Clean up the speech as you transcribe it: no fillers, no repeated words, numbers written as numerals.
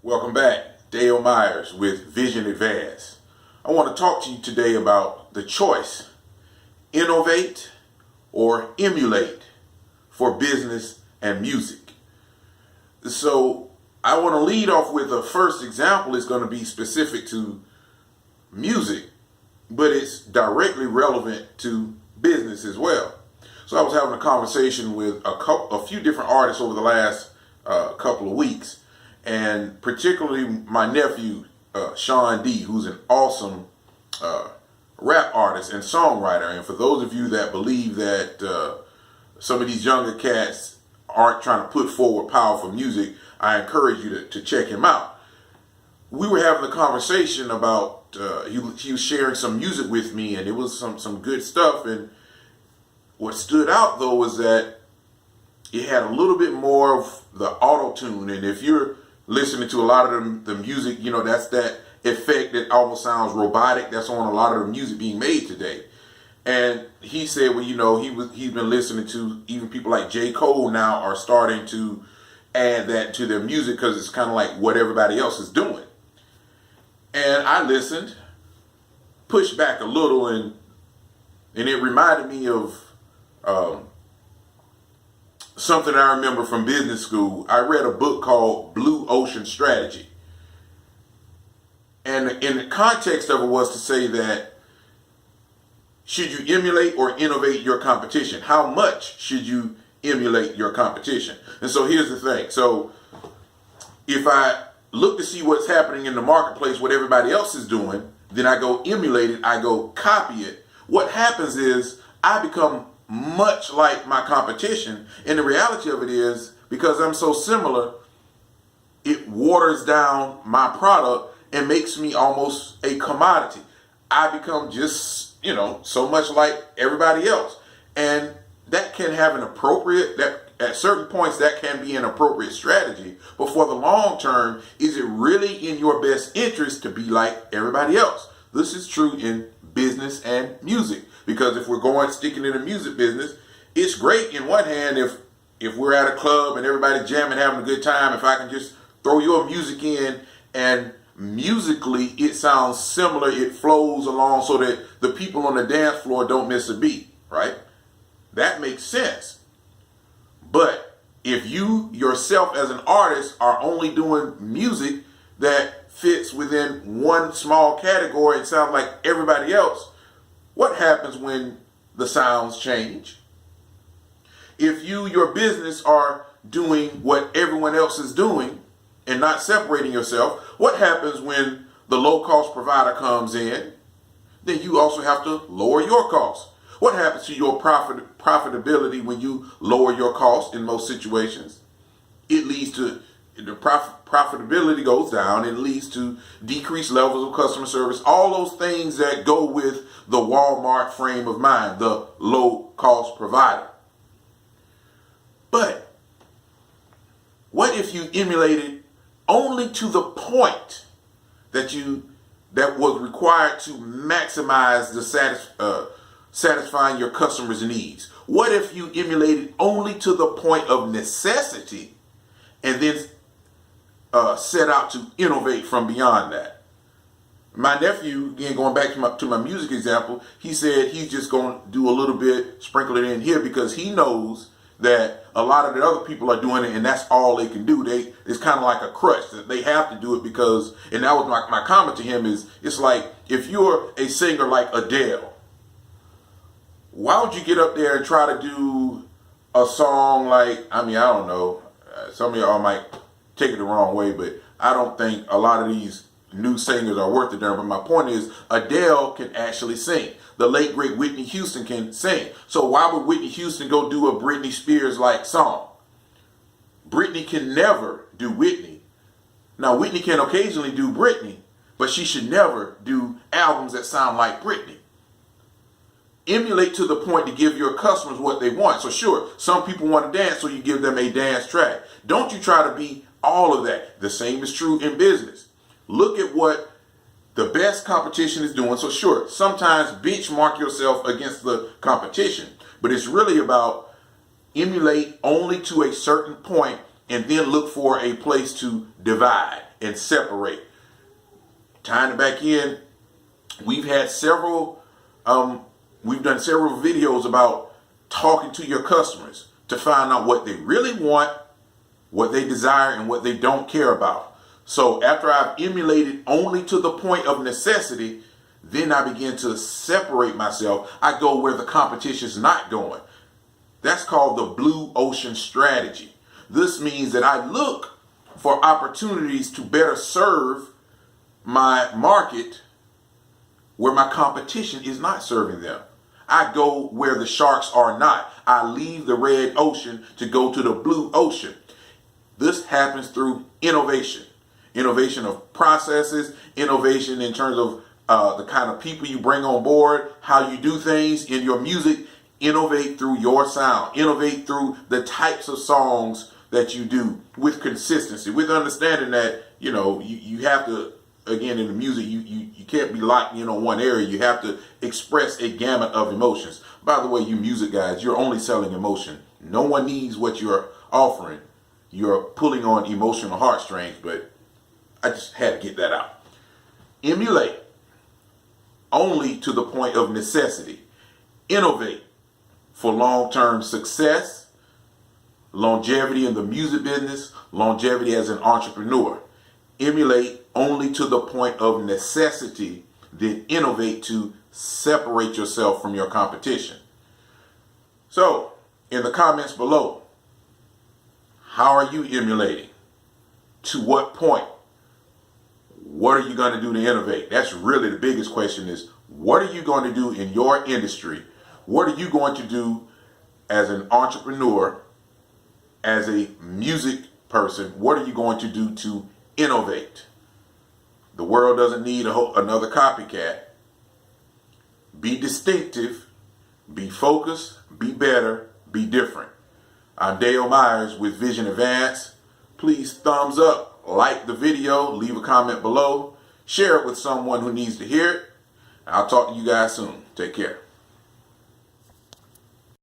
Welcome back. Dale Myers with Vision Advance. I want to talk to you today about the choice, innovate or emulate for business and music. So I want to lead off with the first example is going to be specific to music, but it's directly relevant to business as well. So I was having a conversation with a few different artists over the last couple of weeks, and particularly my nephew, Sean D, who's an awesome rap artist and songwriter. And for those of you that believe that some of these younger cats aren't trying to put forward powerful music, I encourage you to check him out. We were having a conversation about, he was sharing some music with me, and it was some good stuff. And what stood out though was that it had a little bit more of the auto-tune. And if you're listening to a lot of the music, you know, that's that effect that almost sounds robotic that's on a lot of the music being made today. And he said, well, you know, he's been listening to even people like J. Cole now are starting to add that to their music because it's kind of like what everybody else is doing. And I listened, pushed back a little, and it reminded me of something I remember from business school. I read a book called Blue Ocean Strategy. And in the context of it was to say that should you emulate or innovate your competition? How much should you emulate your competition? And so here's the thing. So if I look to see what's happening in the marketplace, what everybody else is doing, then I go emulate it, I go copy it. What happens is I become much like my competition. And the reality of it is, because I'm so similar, it waters down my product and makes me almost a commodity. I become just, you know, so much like everybody else. And that can have an appropriate, that at certain points that can be an appropriate strategy. But for the long term, is it really in your best interest to be like everybody else? This is true in business and music. Because if we're sticking in the music business, it's great in one hand if we're at a club and everybody jamming, having a good time, if I can just throw your music in and musically it sounds similar, it flows along so that the people on the dance floor don't miss a beat, right? That makes sense. But if you yourself as an artist are only doing music that fits within one small category and sounds like everybody else, what happens when the sounds change? If your business are doing what everyone else is doing and not separating yourself, what happens when the low-cost provider comes in? Then you also have to lower your costs. What happens to your profitability when you lower your costs in most situations? It leads to the profitability goes down. It leads to decreased levels of customer service. All those things that go with the Walmart frame of mind, the low-cost provider. But what if you emulated only to the point that was required to maximize the satisfying your customers' needs? What if you emulated only to the point of necessity and then set out to innovate from beyond that? My nephew, again, going back to my music example, he said he's just going to do a little bit, sprinkle it in here, because he knows that a lot of the other people are doing it and that's all they can do. It's kind of like a crutch that they have to do it because, and that was my comment to him is, it's like if you're a singer like Adele, why would you get up there and try to do a song like, I don't know, some of y'all might take it the wrong way, but I don't think a lot of these new singers are worth it there. But my point is, Adele can actually sing. The late great Whitney Houston can sing. So why would Whitney Houston go do a Britney Spears like song? Britney can never do Whitney. Now Whitney can occasionally do Britney, but she should never do albums that sound like Britney. Emulate to the point to give your customers what they want. So sure, some people want to dance, so you give them a dance track. Don't you try to be all of that. The same is true in business. Look at what the best competition is doing. So sure, sometimes benchmark yourself against the competition, but it's really about emulate only to a certain point and then look for a place to divide and separate. Tying it back in, we've done several videos about talking to your customers to find out what they really want, what they desire, and what they don't care about. So after I've emulated only to the point of necessity, then I begin to separate myself. I go where the competition is not going. That's called the blue ocean strategy. This means that I look for opportunities to better serve my market where my competition is not serving them. I go where the sharks are not. I leave the red ocean to go to the blue ocean. This happens through innovation. Innovation of processes, innovation in terms of the kind of people you bring on board, how you do things in your music. Innovate through your sound. Innovate through the types of songs that you do with consistency, with understanding that, you have to, again, in the music, you can't be locked in on one area. You have to express a gamut of emotions. By the way, you music guys, you're only selling emotion. No one needs what you're offering. You're pulling on emotional heartstrings, but I just had to get that out. Emulate only to the point of necessity. Innovate for long-term success, longevity in the music business, longevity as an entrepreneur. Emulate only to the point of necessity, then innovate to separate yourself from your competition. So, in the comments below, how are you emulating? To what point? What are you going to do to innovate? That's really the biggest question is, what are you going to do in your industry? What are you going to do as an entrepreneur, as a music person? What are you going to do to innovate? The world doesn't need another copycat. Be distinctive, be focused, be better, be different. I'm Dale Myers with Vision Advance. Please thumbs up, like the video, leave a comment below, share it with someone who needs to hear it. I'll talk to you guys soon. Take care.